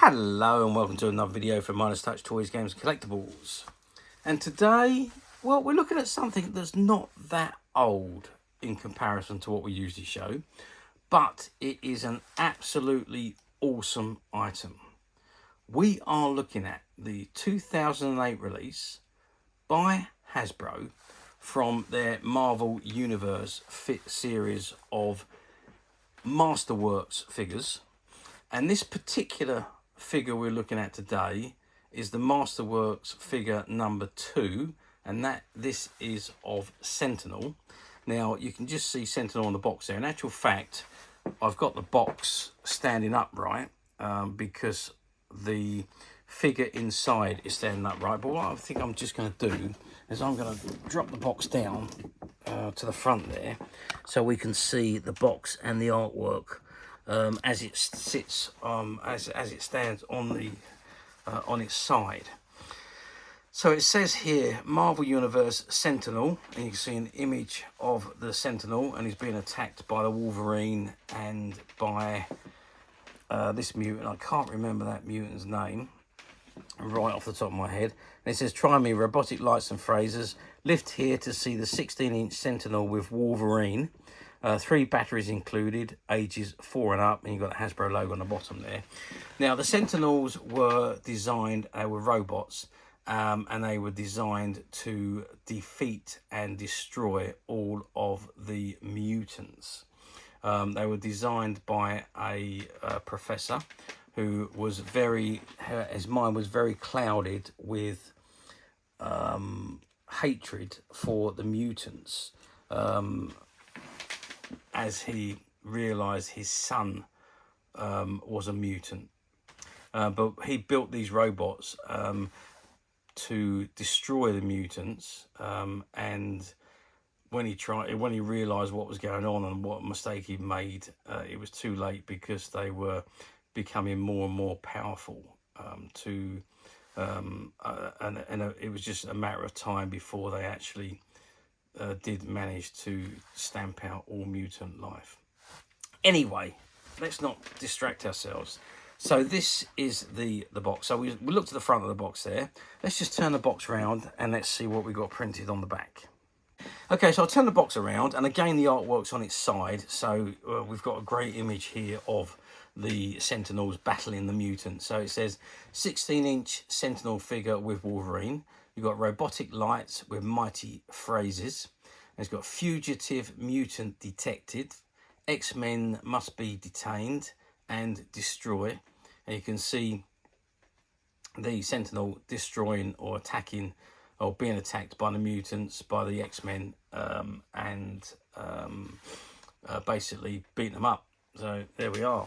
Hello and welcome to another video from Midas Touch Toys, Games and Collectibles. And today, well, we're looking at something that's not that old in comparison to what we usually show, but it is an absolutely awesome item. We are looking at the 2008 release by Hasbro from their Marvel Universe series of Masterworks figures. And this particular figure we're looking at today is the Masterworks figure number 2, and this is of Sentinel. Now you can just see Sentinel on the box there. In actual fact, I've got the box standing upright because the figure inside is standing upright. But what I think I'm just going to do is I'm going to drop the box down to the front there so we can see the box and the artwork as it sits, as it stands on the on its side. So it says here Marvel Universe Sentinel, and you can see an image of the Sentinel, and he's being attacked by the Wolverine and by this mutant. I can't remember that mutant's name right off the top of my head. And it says, try me, robotic lights and phrases. Lift here to see the 16-inch Sentinel with Wolverine. 3 batteries included, ages 4 and up, and you've got the Hasbro logo on the bottom there. Now, the Sentinels were designed, they were robots, and they were designed to defeat and destroy all of the mutants. They were designed by a professor who was his mind was very clouded with hatred for the mutants. As he realised his son was a mutant. But he built these robots to destroy the mutants, and when he realised what was going on and what mistake he made, it was too late, because they were becoming more and more powerful. It was just a matter of time before they actually did manage to stamp out all mutant life. Anyway, let's not distract ourselves. So this is the box. So we looked at the front of the box there. Let's just turn the box around and let's see what we got printed on the back. Okay, so I'll turn the box around, and again the artwork's on its side. So we've got a great image here of the Sentinels battling the mutants. So it says 16-inch Sentinel figure with Wolverine. You've got robotic lights with mighty phrases. It's got fugitive mutant detected. X-Men must be detained and destroy. And you can see the Sentinel destroying or attacking or being attacked by the mutants, by the X-Men, and basically beating them up. So there we are.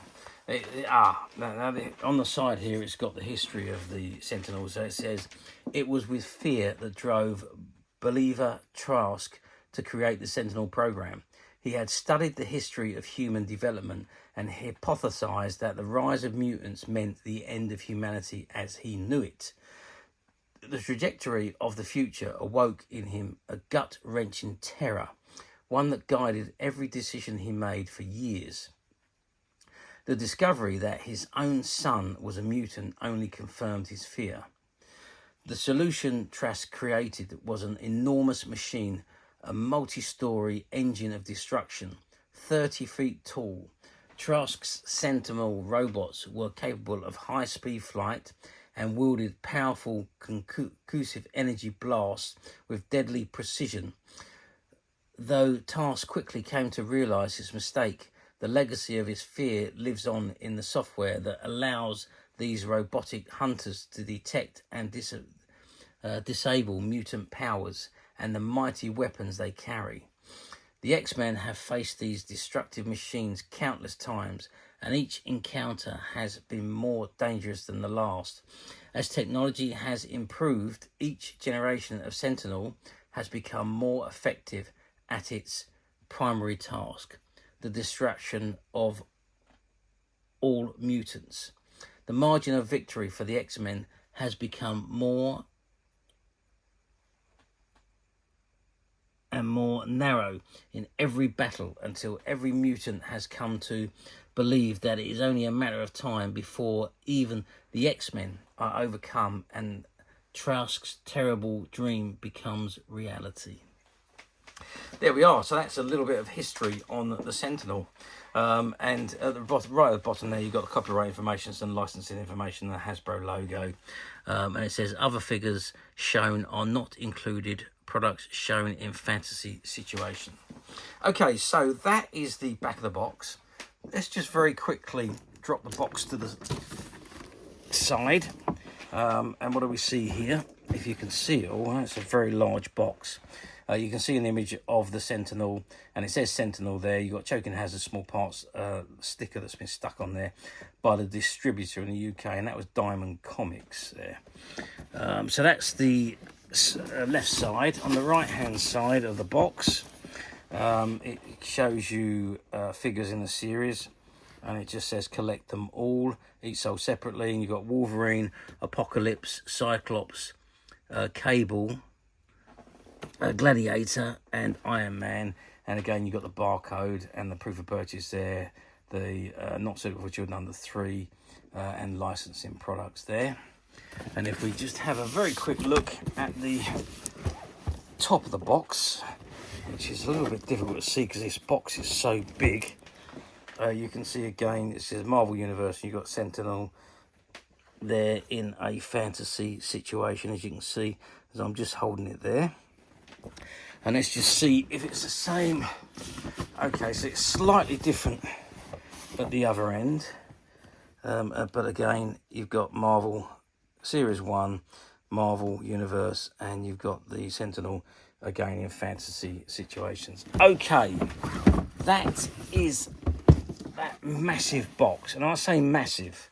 On the side here, it's got the history of the Sentinels. So it says, it was with fear that drove Bolivar Trask to create the Sentinel Program. He had studied the history of human development and hypothesized that the rise of mutants meant the end of humanity as he knew it. The trajectory of the future awoke in him a gut-wrenching terror, one that guided every decision he made for years. The discovery that his own son was a mutant only confirmed his fear. The solution Trasks created was an enormous machine, a multi-story engine of destruction, 30 feet tall. Trasks' Sentinel robots were capable of high-speed flight and wielded powerful concussive energy blasts with deadly precision. Though Trask quickly came to realise his mistake, the legacy of his fear lives on in the software that allows these robotic hunters to detect and disable mutant powers and the mighty weapons they carry. The X-Men have faced these destructive machines countless times, and each encounter has been more dangerous than the last. As technology has improved, each generation of Sentinel has become more effective at its primary task, the destruction of all mutants. The margin of victory for the X-Men has become more and more narrow in every battle, until every mutant has come to believe that it is only a matter of time before even the X-Men are overcome and Trask's terrible dream becomes reality. There we are. So that's a little bit of history on the Sentinel. And at the bottom, right at the bottom there, you've got the copyright information, some licensing information, the Hasbro logo. And it says other figures shown are not included, products shown in fantasy situation. Okay, so that is the back of the box. Let's just very quickly drop the box to the side. And what do we see here? If you can see, oh, it's a very large box. You can see an image of the Sentinel, and it says Sentinel there. You've got choking hazard, small parts sticker that's been stuck on there by the distributor in the UK, and that was Diamond Comics there. So that's the left side. On the right-hand side of the box, it shows you figures in the series, and it just says collect them all, each sold separately. And you've got Wolverine, Apocalypse, Cyclops, Cable, Gladiator and Iron Man. And again, you've got the barcode and the proof of purchase there, the not suitable for children under 3 and licensing products there. And if we just have a very quick look at the top of the box, which is a little bit difficult to see because this box is so big, you can see again it says Marvel Universe. You've got Sentinel there in a fantasy situation, as you can see, as I'm just holding it there. And let's just see if it's the same. Okay, so it's slightly different at the other end, but again, you've got Marvel Series 1, Marvel Universe, and you've got the Sentinel again in fantasy situations. Okay, that is that massive box, and I say massive,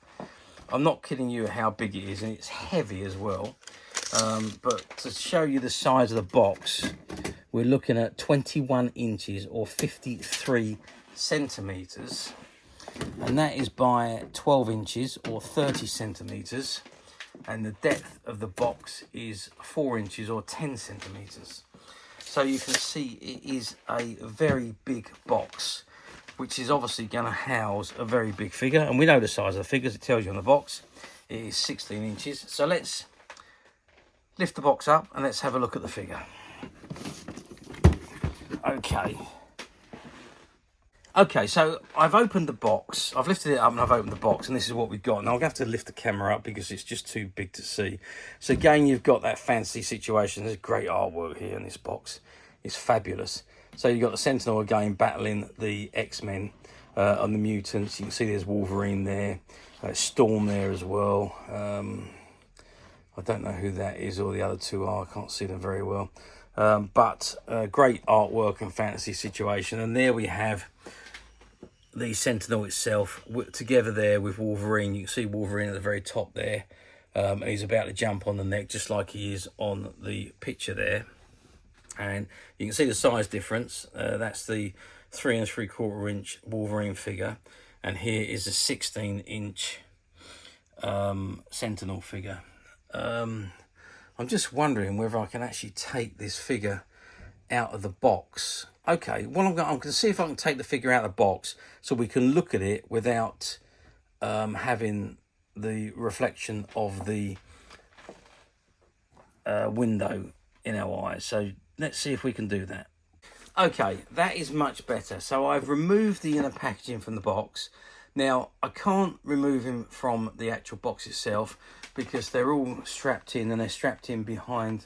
I'm not kidding you how big it is, and it's heavy as well. But to show you the size of the box, we're looking at 21 inches or 53 centimeters, and that is by 12 inches or 30 centimeters, and the depth of the box is 4 inches or 10 centimeters. So you can see it is a very big box, which is obviously going to house a very big figure, and we know the size of the figures. It tells you on the box. It is 16 inches. So let's lift the box up and let's have a look at the figure. Okay, so I've opened the box. I've lifted it up and I've opened the box, and this is what we've got. Now I'm going to have to lift the camera up because it's just too big to see. So again, you've got that fancy situation. There's great artwork here in this box. It's fabulous. So you've got the Sentinel again battling the X-Men on the mutants. You can see there's Wolverine there. Storm there as well. I don't know who that is or the other two are. I can't see them very well. But great artwork and fantasy situation. And there we have the Sentinel itself together there with Wolverine. You can see Wolverine at the very top there. And he's about to jump on the neck just like he is on the picture there. And you can see the size difference. That's the 3 3/4 inch Wolverine figure. And here is a 16-inch Sentinel figure. I'm just wondering whether I can actually take this figure out of the box. Okay, well, I'm going to see if I can take the figure out of the box so we can look at it without having the reflection of the window in our eyes. So let's see if we can do that. Okay, that is much better. So I've removed the inner packaging from the box. Now, I can't remove him from the actual box itself because they're all strapped in, and they're strapped in behind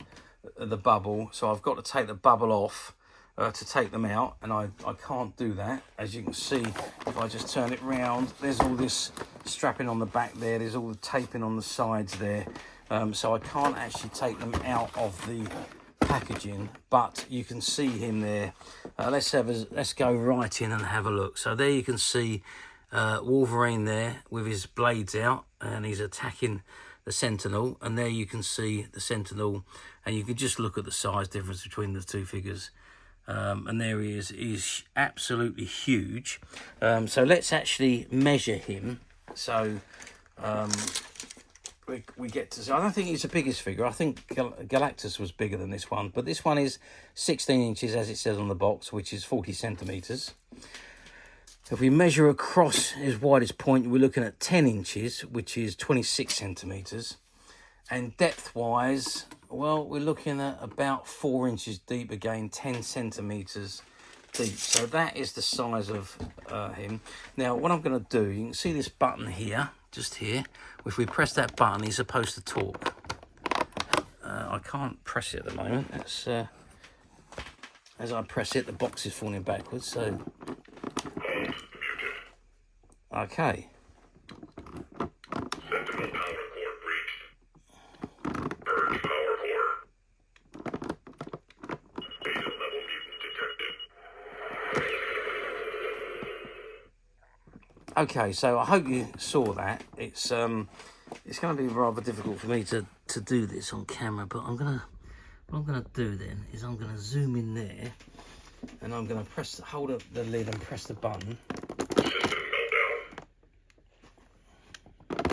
the bubble. So I've got to take the bubble off to take them out, and I can't do that. As you can see, if I just turn it round, there's all this strapping on the back there. There's all the taping on the sides there. So I can't actually take them out of the packaging, but you can see him there. Let's go right in and have a look. So there you can see Wolverine there with his blades out, and he's attacking the Sentinel, and there you can see the Sentinel, and you can just look at the size difference between the two figures. And there he is. He's absolutely huge. So let's actually measure him. So we get to see, I don't think he's the biggest figure. I think Galactus was bigger than this one, but this one is 16 inches as it says on the box, which is 40 centimeters. If we measure across his widest point, we're looking at 10 inches, which is 26 centimetres. And depth-wise, well, we're looking at about 4 inches deep again, 10 centimetres deep. So that is the size of him. Now, what I'm going to do, you can see this button here, just here. If we press that button, he's supposed to talk. I can't press it at the moment. That's, as I press it, the box is falling backwards, so... Okay. Sentinel power core breached. Purge power core. Beta level mutant detected. Okay, so I hope you saw that. It's going to be rather difficult for me to do this on camera, but what I'm gonna do then is I'm gonna zoom in there, and I'm gonna hold up the lid and press the button. System meltdown.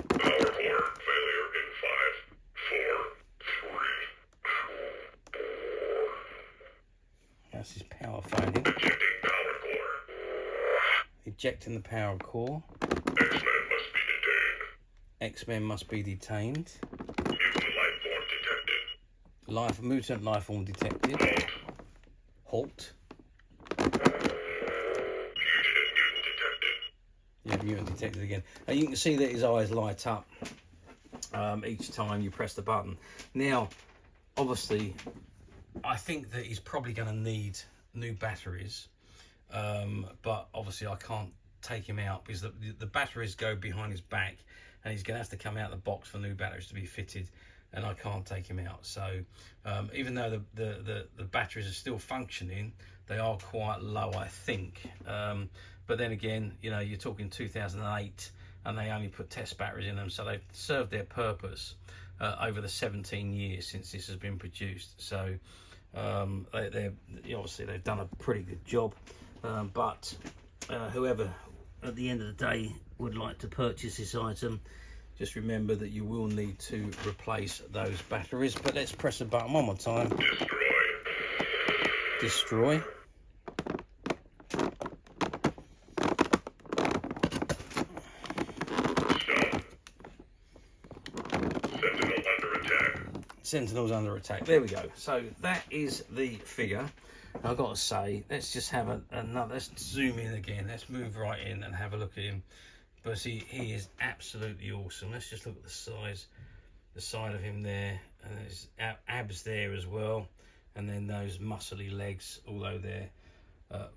Power core failure in 5, 4, 3. That's his power failing. Ejecting power core. Ejecting the power core. X-Men must be detained. X-Men must be detained. Mutant life form detected. Mutant life form detected. Halt. Mutant detected. Yeah, mutant detected again. And you can see that his eyes light up each time you press the button. Now, obviously, I think that he's probably going to need new batteries, but obviously I can't take him out because the batteries go behind his back, and he's going to have to come out of the box for new batteries to be fitted, and I can't take him out. So even though the batteries are still functioning, they are quite low, I think. But then again, you know, you're talking 2008, and they only put test batteries in them, so they've served their purpose over the 17 years since this has been produced. So obviously they've done a pretty good job, but whoever at the end of the day would like to purchase this item, just remember that you will need to replace those batteries. But let's press the button one more time. Destroy. Sentinels under attack. There we go. So that is the figure. I've got to say, let's just have another. Let's zoom in again. Let's move right in and have a look at him. But see, he is absolutely awesome. Let's just look at the side of him there, and there's abs there as well, and then those muscly legs, although they're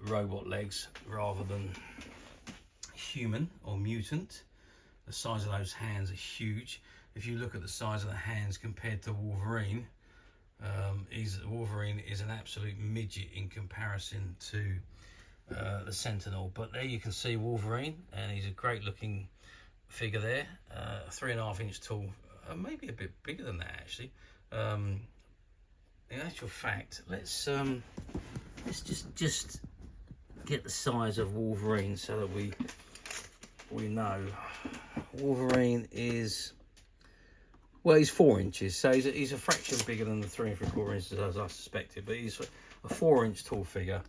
robot legs rather than human or mutant. The size of those hands are huge. If you look at the size of the hands compared to Wolverine, Wolverine is an absolute midget in comparison to the Sentinel. But there you can see Wolverine, and he's a great looking figure there, 3.5 inch tall, maybe a bit bigger than that actually. In actual fact, let's just get the size of Wolverine so that we know. Wolverine is, well, he's 4 inches, so he's a fraction bigger than the 3 3/4 inches as I suspected, but he's a 4 inch tall figure.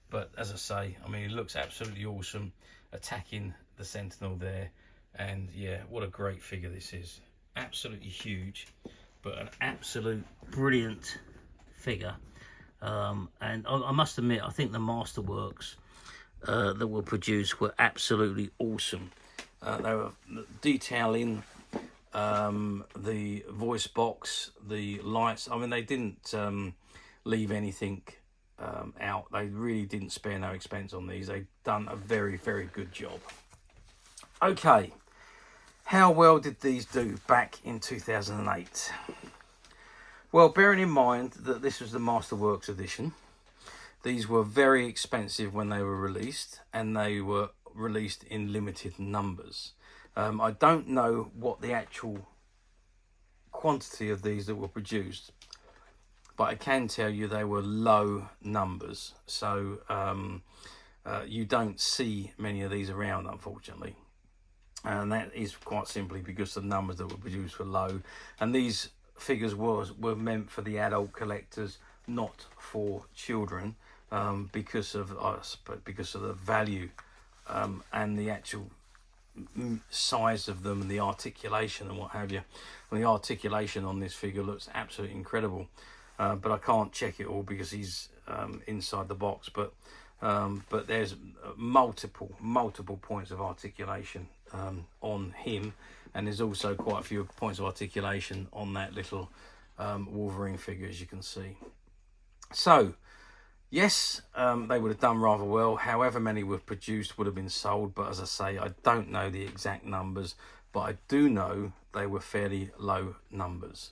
But as I say, I mean, he looks absolutely awesome attacking the Sentinel there. And yeah, what a great figure this is. Absolutely huge, but an absolute brilliant figure. And I must admit, I think the Masterworks that were produced were absolutely awesome. They were detailing the voice box, the lights. I mean, they didn't leave anything out. They really didn't spare no expense on these. They've done a very, very good job. Okay, how well did these do back in 2008? Well, bearing in mind that this was the Masterworks edition, these were very expensive when they were released, and they were released in limited numbers. I don't know what the actual quantity of these that were produced, but I can tell you they were low numbers. So you don't see many of these around, unfortunately. And that is quite simply because the numbers that were produced were low. And these figures were meant for the adult collectors, not for children, because of the value and the actual size of them and the articulation and what have you. And the articulation on this figure looks absolutely incredible, but I can't check it all because he's inside the box, but there's multiple points of articulation on him, and there's also quite a few points of articulation on that little Wolverine figure, as you can see. So yes, they would have done rather well. However many were produced would have been sold, but as I say, I don't know the exact numbers, but I do know they were fairly low numbers.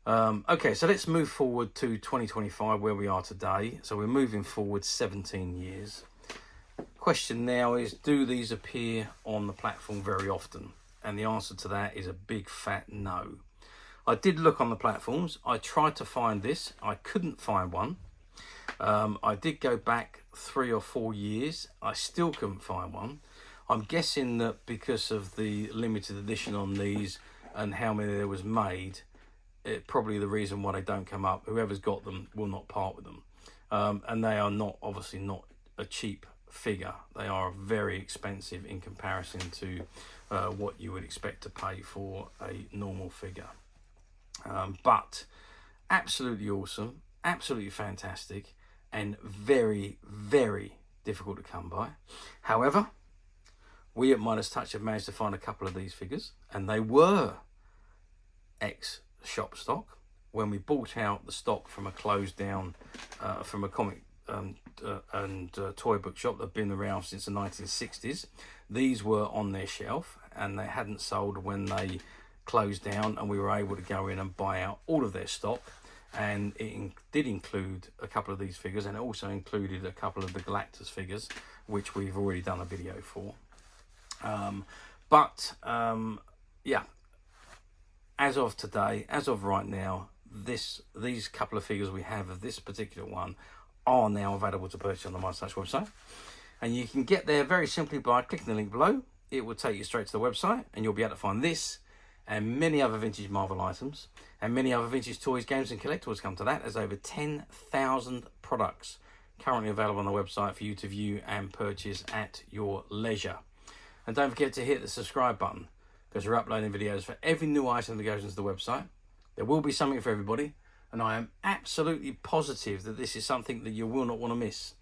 Okay, so let's move forward to 2025, where we are today. So we're moving forward 17 years. Question now is, do these appear on the platform very often? And the answer to that is a big fat no. I did look on the platforms. I tried to find this. I couldn't find one. I did go back 3 or 4 years. I still couldn't find one. I'm guessing that because of the limited edition on these and how many there was made, probably the reason why they don't come up. Whoever's got them will not part with them, and they are not, obviously not a cheap figure. They are very expensive in comparison to what you would expect to pay for a normal figure, but absolutely awesome, absolutely fantastic, and very difficult to come by. However, we at Midas Touch have managed to find a couple of these figures, and they were ex-shop stock. When we bought out the stock from a closed down, from a comic and toy book shop that had been around since the 1960s, these were on their shelf and they hadn't sold when they closed down, and we were able to go in and buy out all of their stock. And it did include a couple of these figures, and it also included a couple of the Galactus figures, which we've already done a video for. Yeah, as of today, as of right now, these couple of figures we have of this particular one are now available to purchase on the Masterworks website, and you can get there very simply by clicking the link below. It will take you straight to the website, and you'll be able to find this and many other vintage Marvel items and many other vintage toys, games and collectibles. Come to that, there's over 10,000 products currently available on the website for you to view and purchase at your leisure. And don't forget to hit the subscribe button, because we're uploading videos for every new item that goes into the website. There will be something for everybody, and I am absolutely positive that this is something that you will not want to miss,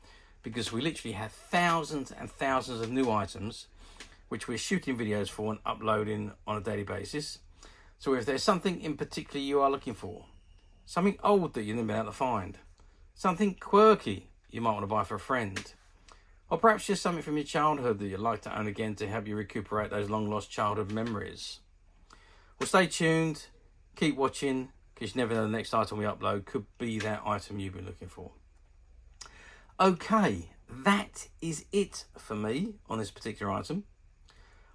because we literally have thousands and thousands of new items which we're shooting videos for and uploading on a daily basis. So if there's something in particular you are looking for, something old that you've never been able to find, something quirky you might want to buy for a friend, or perhaps just something from your childhood that you'd like to own again to help you recuperate those long lost childhood memories, well, stay tuned, keep watching, because you never know, the next item we upload could be that item you've been looking for. Okay, that is it for me on this particular item.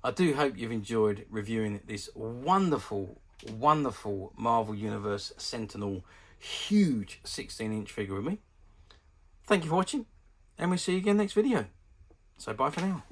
I do hope you've enjoyed reviewing this wonderful Marvel Universe Sentinel huge 16-inch figure with me. Thank you for watching, and we'll see you again next video. So bye for now.